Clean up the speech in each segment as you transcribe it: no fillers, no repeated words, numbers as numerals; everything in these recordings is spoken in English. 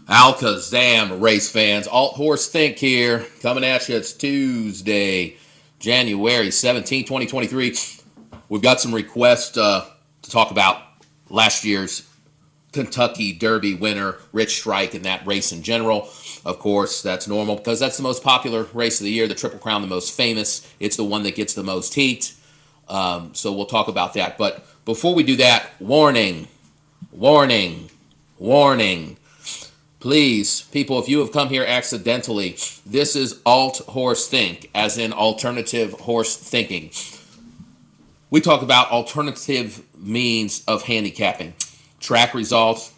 Alakazam, race fans. Alt Horse Think here, coming at you. It's Tuesday, January 17, 2023. We've got some requests to talk about last year's Kentucky Derby winner, Rich Strike, and that race in general. Of course, that's normal because that's the most popular race of the year, the Triple Crown, the most famous. It's the one that gets the most heat. So we'll talk about that. But before we do that, warning, warning, warning. Please, people, if you have come here accidentally, this is alt horse think, as in alternative horse thinking. We talk about alternative means of handicapping. Track results,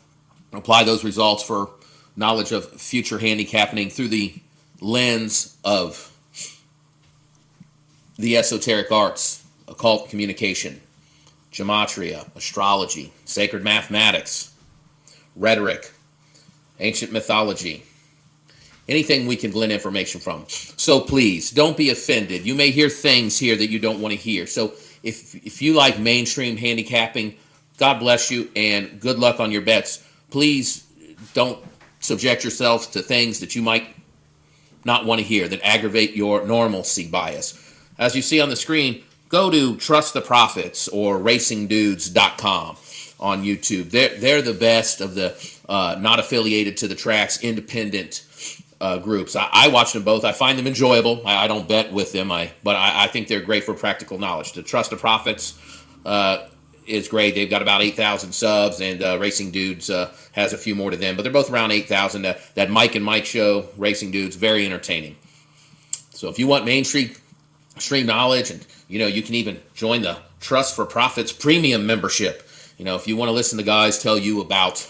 apply those results for knowledge of future handicapping through the lens of the esoteric arts, occult communication, gematria, astrology, sacred mathematics, rhetoric, ancient mythology, anything we can glean information from. So please, don't be offended. You may hear things here that you don't want to hear. So if you like mainstream handicapping, God bless you and good luck on your bets. Please don't subject yourself to things that you might not want to hear that aggravate your normalcy bias. As you see on the screen, go to Trust the Prophets or racingdudes.com on YouTube. They're the best of the not affiliated to the tracks, independent groups. I watch them both. I find them enjoyable. I don't bet with them, but I think they're great for practical knowledge. The Trust the Prophets is great. They've got about 8,000 subs, and Racing Dudes has a few more to them, but they're both around 8,000. That Mike and Mike show, Racing Dudes, very entertaining. So if you want mainstream knowledge, and you can even join the Trust for Profits premium membership. If you want to listen to guys tell you about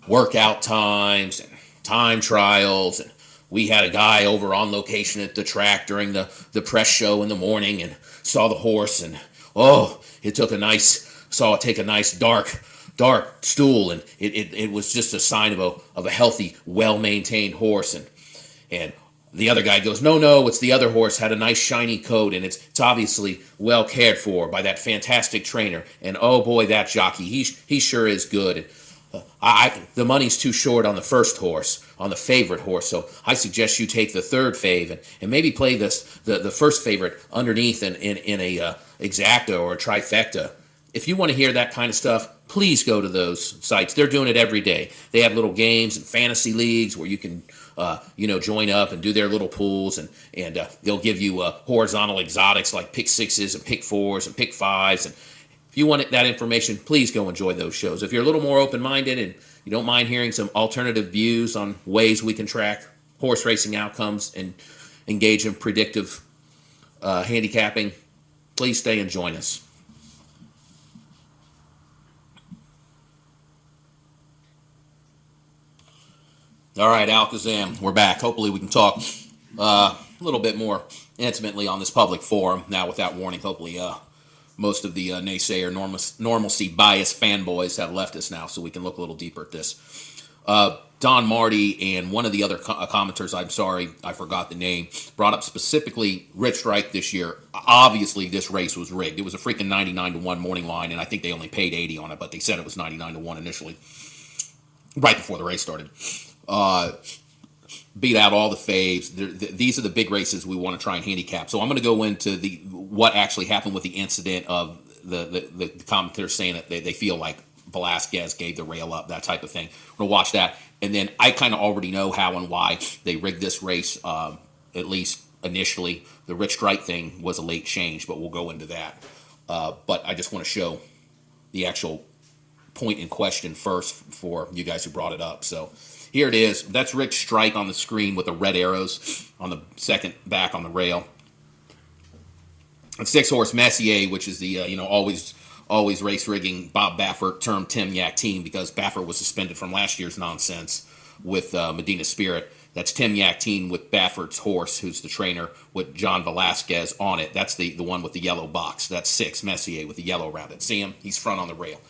workout times and time trials, and we had a guy over on location at the track during the press show in the morning and saw the horse, and saw it take a nice dark stool, and it was just a sign of a healthy, well-maintained horse, and the other guy goes, no, it's the other horse, had a nice shiny coat, and it's obviously well cared for by that fantastic trainer. And oh boy, that jockey, he sure is good. The money's too short on the first horse, on the favorite horse, so I suggest you take the third fave and maybe play the first favorite underneath in a exacta or a trifecta. If you want to hear that kind of stuff, please go to those sites. They're doing it every day. They have little games and fantasy leagues where you can join up and do their little pools, and they'll give you horizontal exotics like pick sixes and pick fours and pick fives. And if you want that information, please go enjoy those shows. If you're a little more open-minded and you don't mind hearing some alternative views on ways we can track horse racing outcomes and engage in predictive handicapping, please stay and join us. All right, Alakazam, we're back. Hopefully we can talk a little bit more intimately on this public forum now without warning. Hopefully most of the naysayer, normalcy bias fanboys have left us now, so we can look a little deeper at this. Don Marty and one of the other commenters, I'm sorry, I forgot the name, brought up specifically Rich Strike this year. Obviously, this race was rigged. It was a freaking 99-1 morning line, and I think they only paid 80 on it, but they said it was 99-1 initially, right before the race started. Beat out all the faves. These are the big races we want to try and handicap. So I'm going to go into what actually happened with the incident of the commentators saying that they feel like Velasquez gave the rail up, that type of thing. We're going to watch that. And then I kind of already know how and why they rigged this race, at least initially. The Rich Strike thing was a late change, but we'll go into that. But I just want to show the actual point in question first for you guys who brought it up. So here it is. That's Rich Strike on the screen with the red arrows on the second back on the rail. And 6-horse Messier, which is the always race rigging Bob Baffert termed Tim Yak team, because Baffert was suspended from last year's nonsense with Medina Spirit. That's Tim Yak team with Baffert's horse, who's the trainer, with John Velasquez on it. That's the one with the yellow box. That's 6 Messier with the yellow around it. See him? He's front on the rail.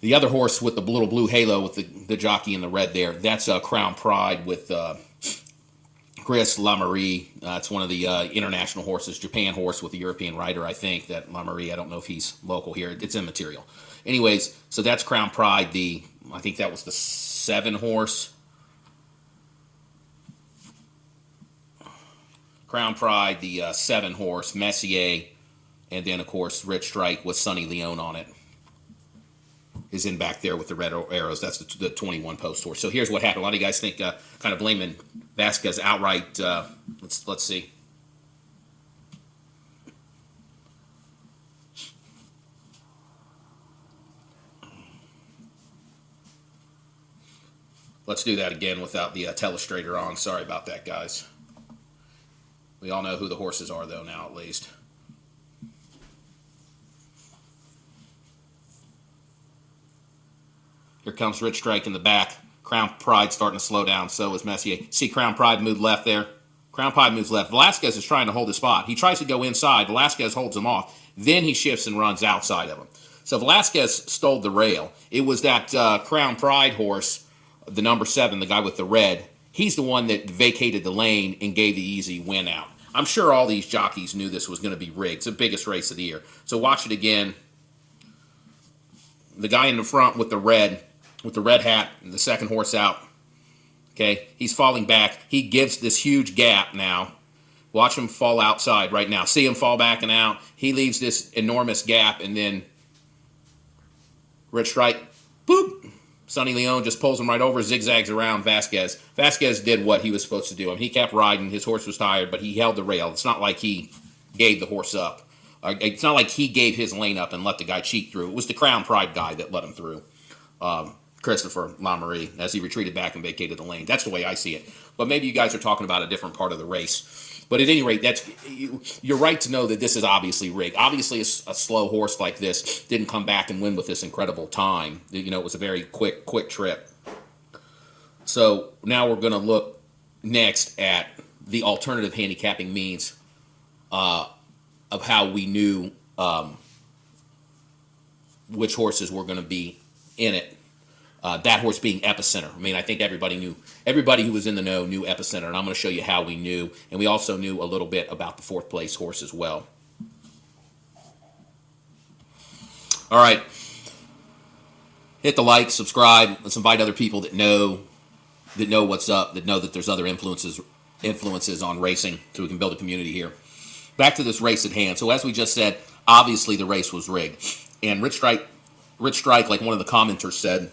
The other horse with the little blue halo with the jockey in the red there, that's Crown Pride with Chris Lamerie. It's one of the international horses, Japan horse with a European rider, I think. That Lamerie, I don't know if he's local here. It's immaterial. Anyways, so that's Crown Pride, the I think that was the 7 horse. Crown Pride, the 7 horse, Messier, and then, of course, Rich Strike with Sonny Leone on it is in back there with the red arrows. That's the 21 post horse. So here's what happened. A lot of you guys think kind of blaming Vasquez outright. Let's see. Let's do that again without the telestrator on. Sorry about that, guys. We all know who the horses are, though, now at least. Here comes Rich Strike in the back. Crown Pride starting to slow down. So is Messier. See Crown Pride move left there. Crown Pride moves left. Velasquez is trying to hold his spot. He tries to go inside. Velasquez holds him off. Then he shifts and runs outside of him. So Velasquez stole the rail. It was that Crown Pride horse, the number 7, the guy with the red. He's the one that vacated the lane and gave the easy win out. I'm sure all these jockeys knew this was going to be rigged. It's the biggest race of the year. So watch it again. The guy in the front with the red hat, and the second horse out. Okay, he's falling back. He gives this huge gap now. Watch him fall outside right now. See him fall back and out. He leaves this enormous gap, and then Rich Strike, boop. Sonny Leone just pulls him right over, zigzags around Vasquez. Vasquez did what he was supposed to do. I mean, he kept riding. His horse was tired, but he held the rail. It's not like he gave the horse up. It's not like he gave his lane up and let the guy cheat through. It was the Crown Pride guy that let him through. Christopher Lamerie, as he retreated back and vacated the lane. That's the way I see it. But maybe you guys are talking about a different part of the race. But at any rate, you're right to know that this is obviously rigged. Obviously, a slow horse like this didn't come back and win with this incredible time. You know, it was a very quick trip. So now we're going to look next at the alternative handicapping means of how we knew which horses were going to be in it. That horse being Epicenter. I mean, I think everybody who was in the know knew Epicenter, and I'm going to show you how we knew. And we also knew a little bit about the 4th place horse as well. All right. Hit the like, subscribe. Let's invite other people that know what's up, that know that there's other influences on racing, so we can build a community here. Back to this race at hand. So as we just said, obviously the race was rigged. And Rich Strike, like one of the commenters said,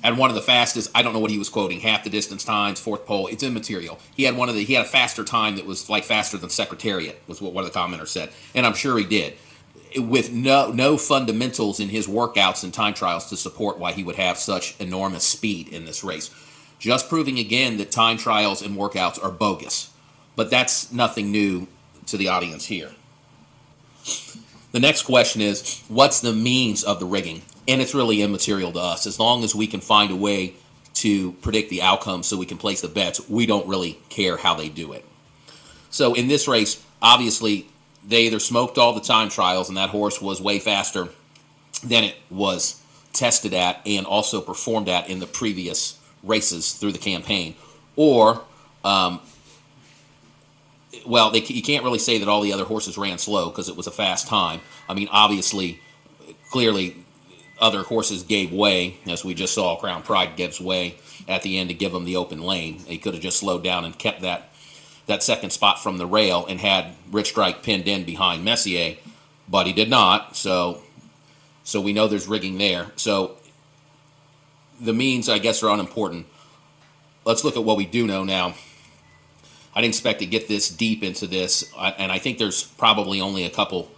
had one of the fastest, I don't know what he was quoting, half the distance times, 4th pole. It's immaterial. He had a faster time that was like faster than Secretariat, was what one of the commenters said. And I'm sure he did. With no fundamentals in his workouts and time trials to support why he would have such enormous speed in this race. Just proving again that time trials and workouts are bogus. But that's nothing new to the audience here. The next question is, what's the means of the rigging? And it's really immaterial to us. As long as we can find a way to predict the outcome so we can place the bets, we don't really care how they do it. So in this race, obviously, they either smoked all the time trials, and that horse was way faster than it was tested at and also performed at in the previous races through the campaign. Or, you can't really say that all the other horses ran slow because it was a fast time. I mean, obviously, clearly, other horses gave way, as we just saw. Crown Pride gives way at the end to give him the open lane. He could have just slowed down and kept that second spot from the rail and had Rich Strike pinned in behind Messier, but he did not. So we know there's rigging there. So the means, I guess, are unimportant. Let's look at what we do know now. I didn't expect to get this deep into this, and I think there's probably only a couple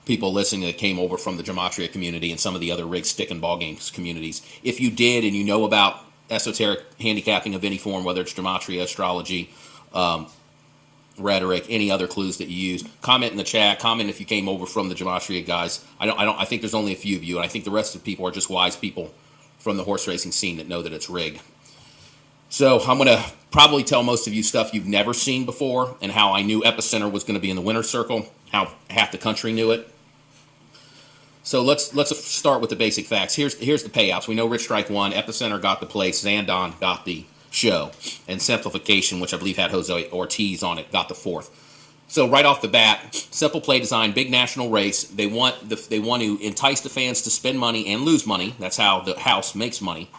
people listening that came over from the Gematria community and some of the other rigged stick and ball games communities. If you did and you know about esoteric handicapping of any form, whether it's Gematria, astrology, rhetoric, any other clues that you use, comment in the chat. Comment if you came over from the Gematria guys. I think there's only a few of you, and I think the rest of the people are just wise people from the horse racing scene that know that it's rigged. So I'm going to probably tell most of you stuff you've never seen before, and how I knew Epicenter was going to be in the winner's circle, how half the country knew it. So let's start with the basic facts. Here's the payouts. We know Rich Strike won. Epicenter got the place. Zandon got the show. And Simplification, which I believe had Jose Ortiz on it, got the 4th. So right off the bat, simple play design, big national race. They want to entice the fans to spend money and lose money. That's how the house makes money.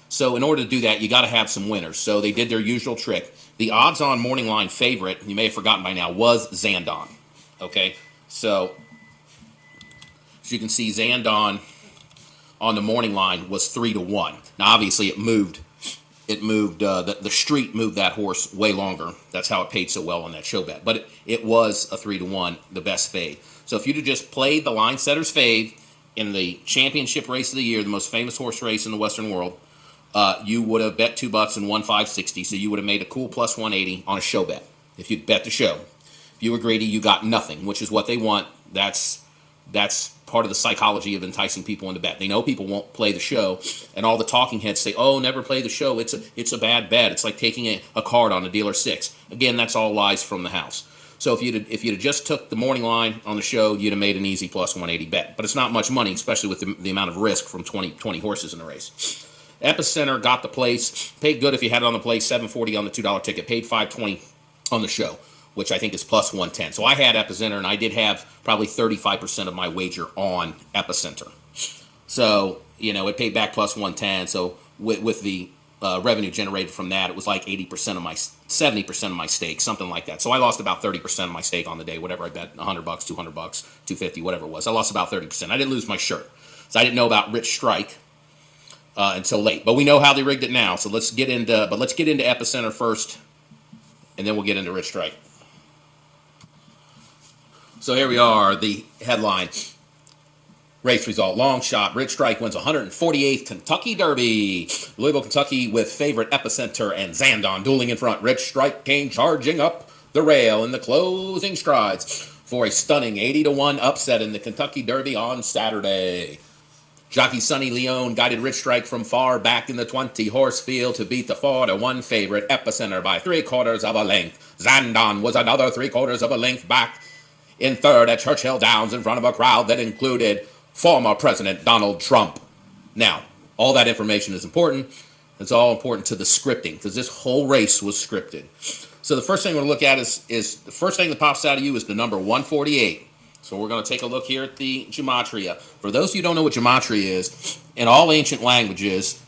So in order to do that, you got to have some winners. So they did their usual trick. The odds-on morning line favorite, you may have forgotten by now, was Zandon. Okay, so as you can see, Zandon on the morning line was 3-1. Now obviously it moved. The street moved that horse way longer. That's how it paid so well on that show bet. But it was a 3-1, the best fade. So if you'd have just played the line setter's fade in the championship race of the year, the most famous horse race in the Western world, you would have bet $2 and won $5.60. So you would have made a cool plus 180 on a show bet if you'd bet the show. If you were greedy, you got nothing, which is what they want. That's part of the psychology of enticing people into bet. They know people won't play the show, and all the talking heads say, "Oh, never play the show. It's a bad bet. It's like taking a card on a dealer six." Again, that's all lies from the house. So if you'd have just took the morning line on the show, you'd have made an easy plus 180 bet. But it's not much money, especially with the amount of risk from 20 horses in the race. Epicenter got the place. Paid good if you had it on the place. $7.40 on the $2 ticket. Paid $5.20 on the show, which I think is plus 110. So I had Epicenter, and I did have probably 35% of my wager on Epicenter. So, it paid back plus 110. So with the revenue generated from that, it was like 70% of my stake, something like that. So I lost about 30% of my stake on the day, whatever I bet, $100, $200, $250, whatever it was. I lost about 30%. I didn't lose my shirt. So I didn't know about Rich Strike until late. But we know how they rigged it now. So let's get into Epicenter first, and then we'll get into Rich Strike. So here we are, the headline. Race result, long shot. Rich Strike wins 148th Kentucky Derby. Louisville, Kentucky with favorite Epicenter and Zandon dueling in front. Rich Strike came charging up the rail in the closing strides for a stunning 80-1 upset in the Kentucky Derby on Saturday. Jockey Sonny Leone guided Rich Strike from far back in the 20-horse field to beat the 4-1 favorite Epicenter by 3/4 of a length. Zandon was another 3/4 of a length back in third at Churchill Downs in front of a crowd that included former President Donald Trump. Now, all that information is important. It's all important to the scripting, because this whole race was scripted. So the first thing we're going to look at is the first thing that pops out of you is the number 148. So we're going to take a look here at the gematria. For those of you who don't know what gematria is, in all ancient languages,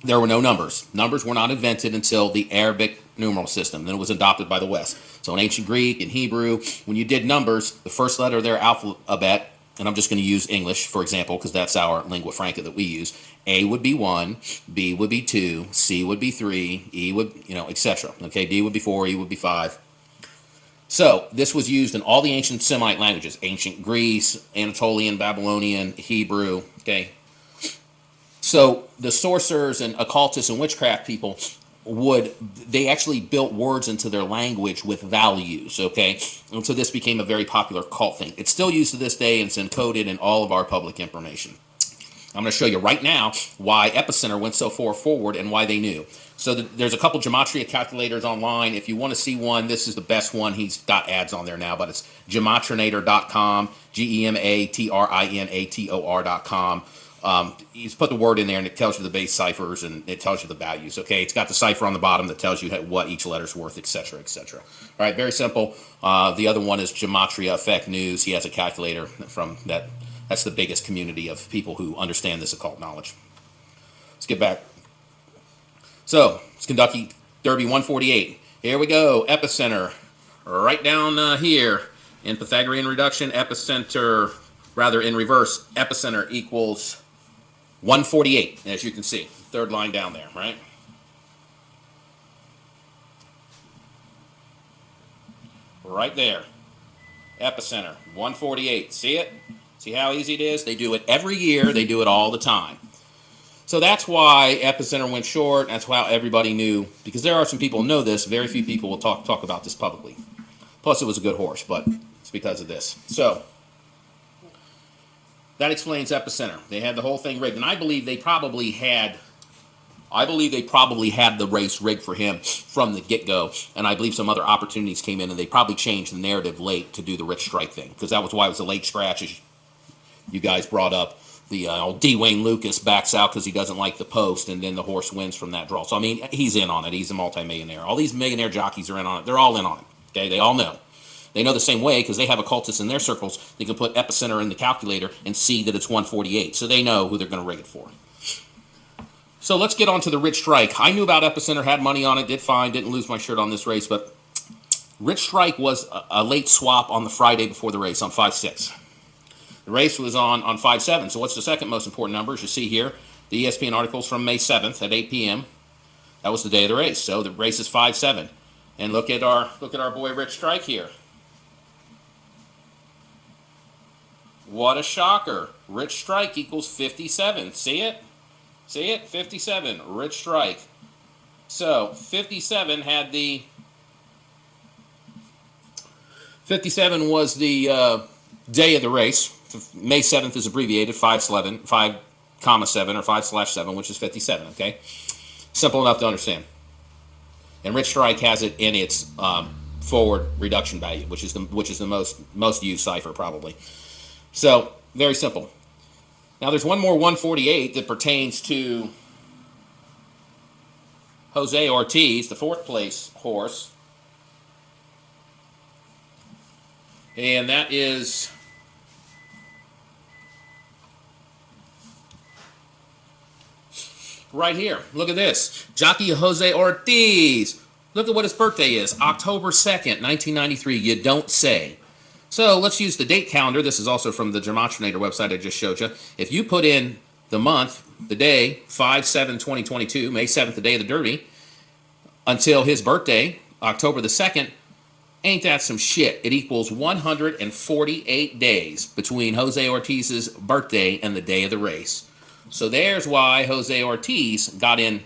there were no numbers. Numbers were not invented until the Arabic numeral system. Then it was adopted by the West. So in ancient Greek and Hebrew, when you did numbers, the first letter of their alphabet, and I'm just going to use English, for example, because that's our lingua franca that we use. A would be 1, B would be 2, C would be 3, E would, etc. Okay, D would be 4, E would be 5. So this was used in all the ancient Semite languages, ancient Greece, Anatolian, Babylonian, Hebrew, okay? So the sorcerers and occultists and witchcraft people they actually built words into their language with values, okay? And so this became a very popular cult thing. It's still used to this day, and it's encoded in all of our public information. I'm going to show you right now why Epicenter went so far forward and why they knew. So there's a couple gematria calculators online. If you want to see one, this is the best one. He's got ads on there now, but it's gematrinator.com, GEMATRINATOR.com. You put the word in there and it tells you the base ciphers and it tells you the values. Okay, it's got the cipher on the bottom that tells you what each letter's worth, etc., etc. All right, very simple. The other one is Gematria Effect News. He has a calculator from that. That's the biggest community of people who understand this occult knowledge. Let's get back. So it's Kentucky Derby 148. Here we go. Epicenter, right down here in Pythagorean reduction. Epicenter, rather in reverse. Epicenter equals 148, as you can see. Third line down there, right? Right there. Epicenter, 148. See it? See how easy it is? They do it every year. They do it all the time. So that's why Epicenter went short. That's why everybody knew. Because there are some people who know this. Very few people will talk about this publicly. Plus, it was a good horse, but it's because of this. So that explains Epicenter. They had the whole thing rigged. And I believe they probably had the race rigged for him from the get-go. And I believe some other opportunities came in, and they probably changed the narrative late to do the Rich Strike thing. Because that was why it was a late scratch, as you guys brought up. The D. Wayne Lucas backs out because he doesn't like the post, and then the horse wins from that draw. So, I mean, he's in on it. He's a multimillionaire. All these millionaire jockeys are in on it. They're all in on it. Okay, they all know. They know the same way because they have occultists in their circles. They can put epicenter in the calculator and see that it's 148. So they know who they're going to rig it for. So let's get on to the Rich Strike. I knew about epicenter, had money on it, did fine, didn't lose my shirt on this race, but Rich Strike was a late swap on the Friday before the race on 5-6. The race was on 5-7. So what's the second most important number? As you see here, the ESPN articles from May 7th at 8 p.m. That was the day of the race. So the race is 5-7. And look at our boy Rich Strike here. What a shocker. Rich Strike equals 57. See it? See it? 57. Rich Strike. So 57 had the 57 was the day of the race. May 7th is abbreviated 5-7 or 5/7, which is 57. Okay, simple enough to understand. And Rich Strike has it in its forward reduction value, which is the most used cipher probably. So very simple. Now there's one more 148 that pertains to Jose Ortiz, the fourth place horse. And that is right here. Look at this. Jockey Jose Ortiz. Look at what his birthday is. October 2nd, 1993. You don't say. So let's use the date calendar. This is also from the Gematria website I just showed you. If you put in the month, the day, 5/7/2022, May 7th, the day of the Derby, until his birthday, October the 2nd, ain't that some shit? It equals 148 days between Jose Ortiz's birthday and the day of the race. So there's why Jose Ortiz got in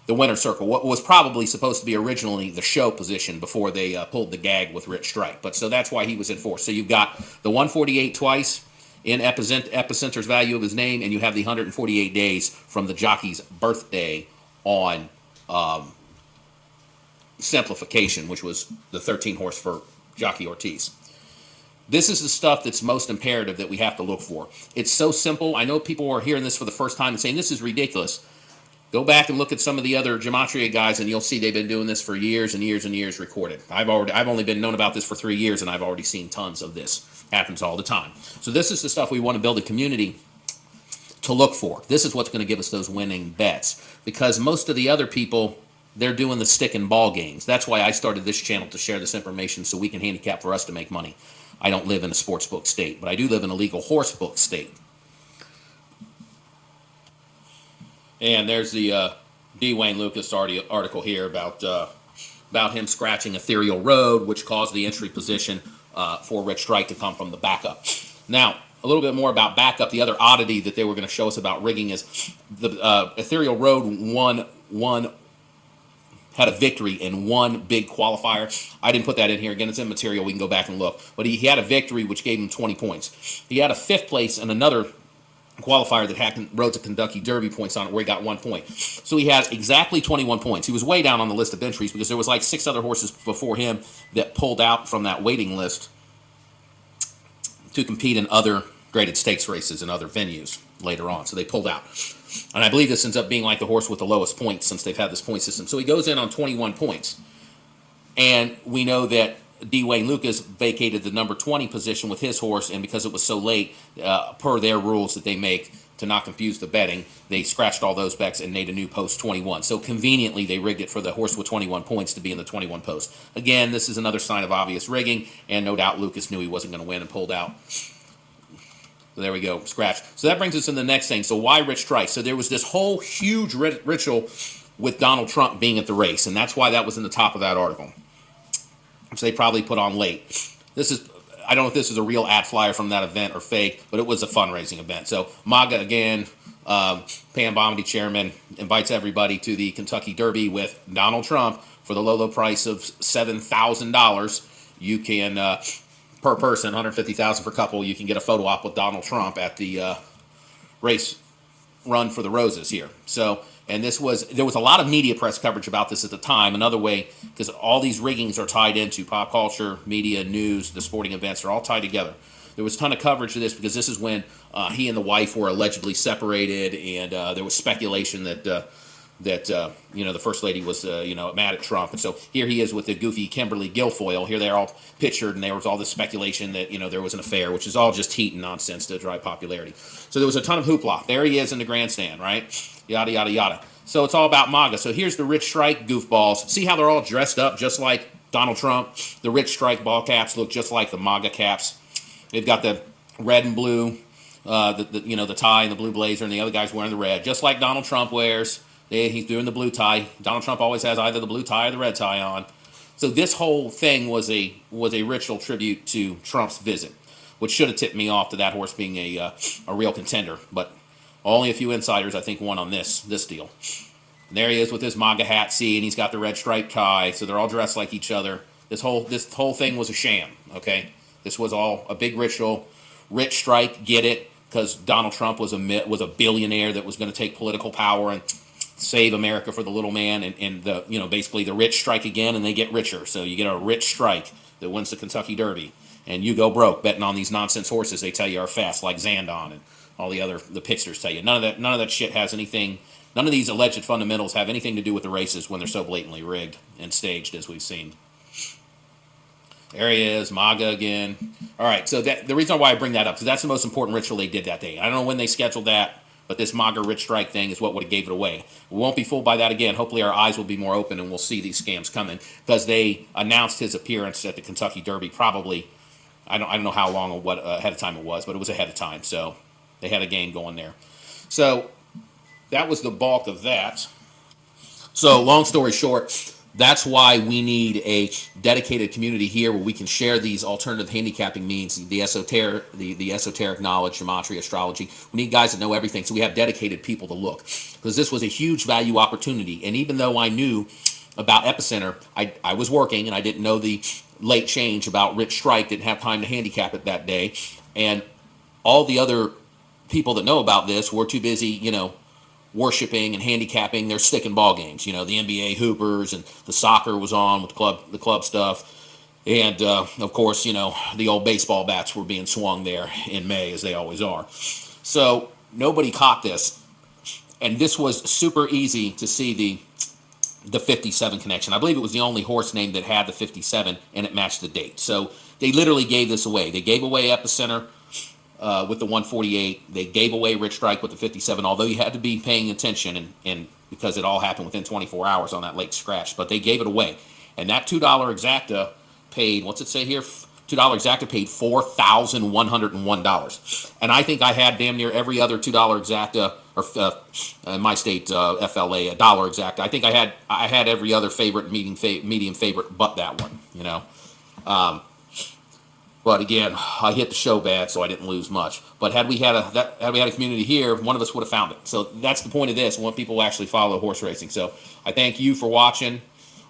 the winner's circle, what was probably supposed to be originally the show position before they pulled the gag with Rich Strike. But so that's why he was in fourth. So you've got the 148 twice in Epicenter's value of his name, and you have the 148 days from the jockey's birthday on Simplification, which was the 13 horse for Jockey Ortiz. This is the stuff that's most imperative that we have to look for. It's so simple. I know people are hearing this for the first time and saying, this is ridiculous. Go back and look at some of the other Gematria guys, and you'll see they've been doing this for years and years and years recorded. I've only been known about this for 3 years, and I've already seen tons of this. Happens all the time. So this is the stuff we want to build a community to look for. This is what's going to give us those winning bets. Because most of the other people, they're doing the stick and ball games. That's why I started this channel, to share this information so we can handicap for us to make money. I don't live in a sports book state, but I do live in a legal horse book state. And there's the D. Wayne Lukas article here about him scratching Ethereal Road, which caused the entry position for Rich Strike to come from the backup. Now, a little bit more about backup. The other oddity that they were going to show us about rigging is the Ethereal Road had a victory in one big qualifier. I didn't put that in here. Again, it's in material. We can go back and look. But he had a victory which gave him 20 points. He had a fifth place in another qualifier that had Road to Kentucky Derby points on it, where he got 1 point. So he had exactly 21 points. He was way down on the list of entries because there was like 6 other horses before him that pulled out from that waiting list to compete in other graded stakes races and other venues later on. So they pulled out. And I believe this ends up being like the horse with the lowest points since they've had this point system. So he goes in on 21 points. And we know that D. Wayne Lukas vacated the number 20 position with his horse, and because it was so late, per their rules that they make to not confuse the betting, they scratched all those bets and made a new post 21. So conveniently, they rigged it for the horse with 21 points to be in the 21 post. Again, this is another sign of obvious rigging, and no doubt Lukas knew he wasn't going to win and pulled out. So there we go, scratch. So that brings us to the next thing. So why Rich Strike? So there was this whole huge ritual with Donald Trump being at the race, and that's why that was in the top of that article, which they probably put on late. I don't know if this is a real ad flyer from that event or fake, but it was a fundraising event. So MAGA again, Pam Bondi chairman, invites everybody to the Kentucky Derby with Donald Trump for the low price of $7,000. You can, per person, $150,000 per couple, you can get a photo op with Donald Trump at the race run for the Roses here. So, and there was a lot of media press coverage about this at the time. Another way, because all these riggings are tied into pop culture, media, news, the sporting events are all tied together. There was a ton of coverage of this because this is when he and the wife were allegedly separated, and there was speculation that that the first lady was mad at Trump, and so here he is with the goofy Kimberly Guilfoyle. Here they're all pictured, and there was all this speculation that there was an affair, which is all just heat and nonsense to drive popularity. So there was a ton of hoopla. There he is in the grandstand, right? Yada yada yada. So it's all about MAGA. So here's the Rich Strike goofballs. See how they're all dressed up just like Donald Trump? The Rich Strike ball caps look just like the MAGA caps. They've got the red and blue, the tie and the blue blazer, and the other guy's wearing the red, just like Donald Trump wears. He's doing the blue tie. Donald Trump always has either the blue tie or the red tie on. So this whole thing was a ritual tribute to Trump's visit, which should have tipped me off to that horse being a real contender. But only a few insiders, I think, won on this deal. And there he is with his MAGA hat, see, and he's got the red striped tie. So they're all dressed like each other. This whole thing was a sham. Okay, this was all a big ritual. Rich Strike, get it? Because Donald Trump was a billionaire that was going to take political power and save America for the little man, and the basically the rich strike again, and they get richer. So you get a Rich Strike that wins the Kentucky Derby, and you go broke betting on these nonsense horses they tell you are fast, like Zandon and all the pitchers tell you. None of that shit has anything. None of these alleged fundamentals have anything to do with the races when they're so blatantly rigged and staged as we've seen. There he is, MAGA again. All right, so the reason why I bring that up is that's the most important ritual they did that day. I don't know when they scheduled that, but this MAGA Rich Strike thing is what would have gave it away. We won't be fooled by that again. Hopefully our eyes will be more open and we'll see these scams coming, because they announced his appearance at the Kentucky Derby probably, I don't know how long or what ahead of time it was, but it was ahead of time. So they had a game going there. So that was the bulk of that. So long story short, that's why we need a dedicated community here where we can share these alternative handicapping means, the esoteric knowledge, gematria, astrology. We need guys that know everything, so we have dedicated people to look. Because this was a huge value opportunity. And even though I knew about Epicenter, I was working and I didn't know the late change about Rich Strike, didn't have time to handicap it that day. And all the other people that know about this were too busy, worshiping and handicapping their stick and ball games. The NBA hoopers, and the soccer was on with the club stuff. And, of course, the old baseball bats were being swung there in May, as they always are. So nobody caught this. And this was super easy to see the 57 connection. I believe it was the only horse name that had the 57, and it matched the date. So they literally gave this away. They gave away Epicenter with the 148. They gave away Rich Strike with the 57, although you had to be paying attention, and because it all happened within 24 hours on that late scratch. But they gave it away. And that $2 exacta paid, what's it say here? $2 exacta paid $4,101. And I think I had damn near every other $2 exacta, or in my state, FLA, $1 exacta. I think I had every other favorite, medium favorite, but that one, But again, I hit the show bad, so I didn't lose much. But had we had a community here, one of us would have found it. So that's the point of this. I want people to actually follow horse racing. So I thank you for watching.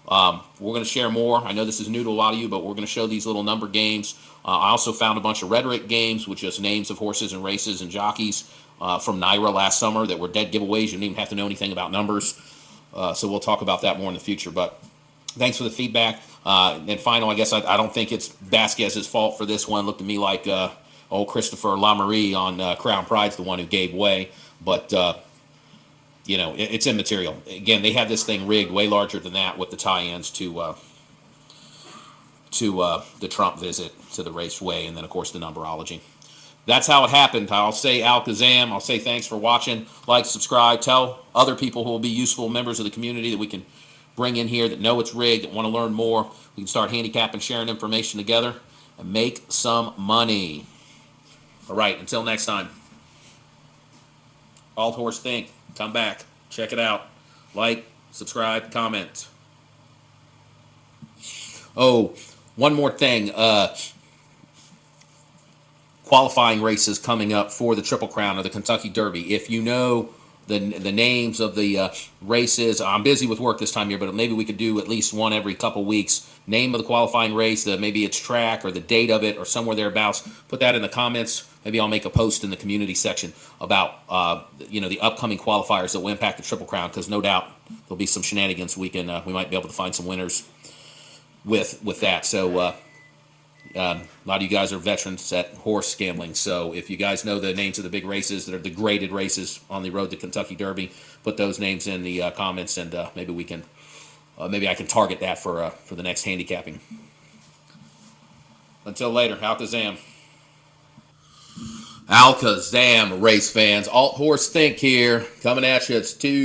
We're going to share more. I know this is new to a lot of you, but we're going to show these little number games. I also found a bunch of rhetoric games with just names of horses and races and jockeys from NYRA last summer that were dead giveaways. You didn't even have to know anything about numbers. So we'll talk about that more in the future. But thanks for the feedback. And final, I guess I don't think it's Vasquez's fault for this one. Looked to me like old Christopher Lamourie on Crown Pride's the one who gave way. But, it's immaterial. Again, they had this thing rigged way larger than that with the tie-ins to the Trump visit to the raceway, and then, of course, the numberology. That's how it happened. I'll say Alakazam. I'll say thanks for watching. Like, subscribe. Tell other people who will be useful members of the community that we can bring in here, that know it's rigged, that want to learn more. We can start handicapping, sharing information together, and make some money. All right, until next time. Alt Horse Think. Come back. Check it out. Like, subscribe, comment. Oh, one more thing. Qualifying races coming up for the Triple Crown or the Kentucky Derby. If you know the names of the races, I'm busy with work this time of year, but maybe we could do at least one every couple weeks. Name of the qualifying race, maybe its track or the date of it or somewhere thereabouts. Put that in the comments. Maybe I'll make a post in the community section about the upcoming qualifiers that will impact the Triple Crown, because no doubt there'll be some shenanigans. We might be able to find some winners with that. So A lot of you guys are veterans at horse gambling, so if you guys know the names of the big races that are the graded races on the road to Kentucky Derby, put those names in the comments, and maybe we can, maybe I can target that for the next handicapping. Until later, Alakazam. Alakazam, race fans. Alt Horse Think here, coming at you. It's 2